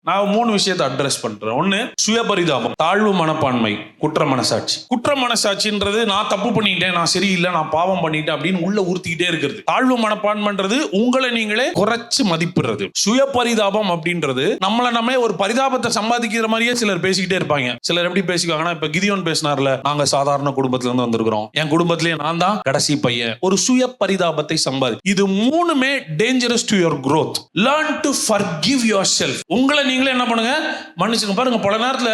நான் 3 விஷயத்தை அட்ரஸ் பண்றேன். ஒன்னு சுயபரிதாபம், தாழ்வு மனப்பான்மை, குற்ற மனசாட்சி. குற்ற மனசாட்சின்றது நான் தப்பு பண்ணிட்டேன், நான் சரியில்லை, நான் பாவம் பண்ணிட்டேன் அப்படின்னு உள்ள ஊர்த்திக்கிட்டே இருக்கிறது. தாழ்வு மனப்பான்மைன்றது உங்களை நீங்களே குறைச்சு மதிப்பிடுறது. சுயபரிதாபம் அப்படின்றது நம்மளை நம்ம ஒரு பரிதாபத்தை சம்பாதிக்கிற மாதிரியே சிலர் பேசிக்கிட்டே இருப்பாங்க. சிலர் எப்படி பேசிக்குவாங்கன்னா, இப்ப கிதியோன் பேசினார்ல, நாங்க சாதாரண குடும்பத்துல இருந்து வந்திருக்கிறோம், என் குடும்பத்திலேயே நான் தான் கடைசி பையன். ஒரு சுய பரிதாபத்தை சம்பாதி. இது 3மே dangerous to your growth. learn to forgive yourself. உங்களை நீங்களே என்ன பண்ணுங்க, மன்னிச்சுங்க. பாருங்க, பல நேரத்துல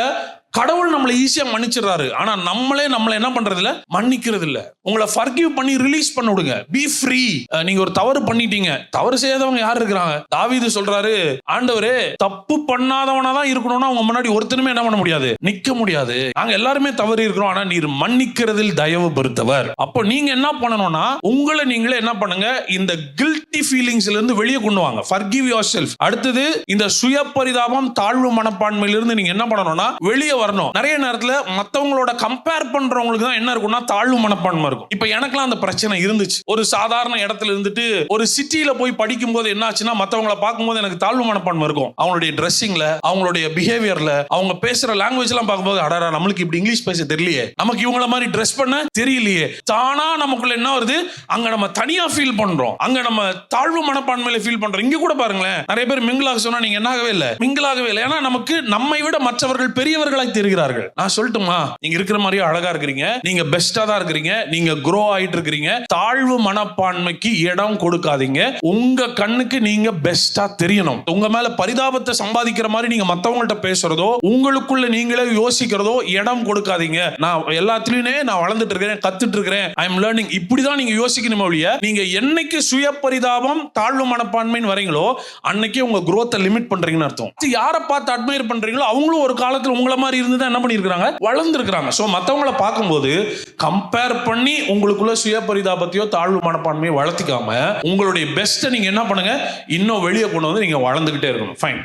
கடவுள் நம்மளை ஈஸியா மன்னிச்சிடறாரு, ஆனா நம்மளே நம்மளை என்ன பண்றது இல்ல, மன்னிக்கிறது இல்ல. உங்களை ஃபர்கிவ் பண்ணி ரிலீஸ் பண்ண விடுங்க. B free. நீங்க ஒரு தவறு பண்ணிட்டீங்க, தவறு செய்யாதவங்க யார் இருக்கிறாங்க? தாவீது சொல்றாரு, ஆண்டவரே தப்பு பண்ணாதவனா தான் இருக்கணும்னா உங்க முன்னாடி ஒருத்தருமே என்ன பண்ண முடியாது, நிக்க முடியாது. நாங்க எல்லாருமே தவறு இருக்கிறோம், ஆனா நீர் மன்னிக்கிறதில் தயவு பெருத்தவர். அப்போ நீங்க என்ன பண்ணணும்னா, உங்களை நீங்களே என்ன பண்ணுங்க, இந்த கில்ட்டி ஃபீலிங்ஸ்ல இருந்து வெளியே கொண்டு வாங்க. Forgive yourself. அடுத்தது இந்த சுய பரிதாபம், தாழ்வு மனப்பான்மையில இருந்து நீங்க என்ன பண்ணணும்னா வெளியே வரணும். நிறைய நேரத்துல மத்தவங்களோட கம்பேர் பண்றவங்களுக்கு தான் என்ன இருக்கும்னா தாழ்வு மனப்பான்மை இருக்கும். இப்ப எனக்குலாம் அந்த பிரச்சனை இருந்துச்சு. ஒரு சாதாரண இடத்துல இருந்துட்டு ஒரு சிட்டில போய் படிக்கும் போது என்ன ஆச்சுன்னா, மத்தவங்களை பார்க்கும்போது எனக்கு தாழ்வு மனப்பான்மை இருக்கும். அவங்களுடைய ட்ரெஸ்ஸிங்ல, அவங்களுடைய பிஹேவியர்ல, அவங்க பேசுற லாங்குவேஜ் எல்லாம் பார்க்கும்போது, அடடா நம்மளுக்கு இப்படி இங்கிலீஷ் பேச தெரியலையே, நமக்கு இவங்கள மாதிரி ட்ரெஸ் பண்ண தெரியலையே. தானா நமக்குள்ள என்ன வருது, அங்க நம்ம தனியா ஃபீல் பண்றோம், அங்க நம்ம தாழ்வு மனப்பான்மையில ஃபீல் பண்றோம். இங்க கூட பாருங்களேன், நிறைய பேர் மிங்கிளாக சொன்னா நீங்க என்னாகவே இல்லை, மிங்கிளாகவே இல்லை. ஏன்னா நமக்கு நம்மை விட மற்றவர்கள் பெரியவர்களாய் தெரிகிறார்கள். நான் சொல்லட்டுமா, நீங்க இருக்கிற மாதிரியே அழகா இருக்கிறீங்க, நீங்க பெஸ்டா தான் இருக்கிறீங்க, நீங்க grow ஆயிட்டு இருக்கிறீங்க. தாழ்வு மனப்பான்மைக்கு இடம் கொடுக்காதீங்க. உங்க கண்ணுக்கு நீங்க பெஸ்டா தெரியணும். உங்க மேல பரிதாபத்தை சம்பாதிக்கிற மாதிரி நீங்க மத்தவங்கள்ட்ட பேசுறதோ, உங்களுக்குள்ள நீங்களே யோசிக்கிறதோ இடம் கொடுக்காதீங்க. நான் எல்லாத்துலயுமே நான் வளர்ந்துட்டு இருக்கிறேன், கத்துட்டு இருக்கிறேன், ஐ எம் லேர்னிங். இப்படிதான் நீங்க யோசிக்கணும் ஒழிய, நீங்க என்னைக்கு சுய பரிதாபம், தாழ்வு மனப்பான்மைன்னு வரீங்களோ அன்னைக்கு உங்க growth லிமிட் பண்றீங்கன்னு அர்த்தம். யாரை பார்த்து அட்மையர் பண்றீங்களோ அவங்களும் ஒரு காலத்துல உங்களை மாதிரி இருந்துதான் என்ன பண்ணிருக்காங்க, வளர்ந்துருக்காங்க. சோ மத்தவங்களை பார்க்கும்போது கம்பேர் பண்ணி உங்களுக்குள்ள சுய பரிதாபத்தையோ தாழ்வு மனப்பான்மையோ வளர்த்திக்காம உங்களுடைய பெஸ்ட்டை நீங்க என்ன பண்ணுங்க, இன்னும் வெளியே கொண்டு வந்து நீங்க வளர்ந்துகிட்டே இருக்கணும். ஃபைன்.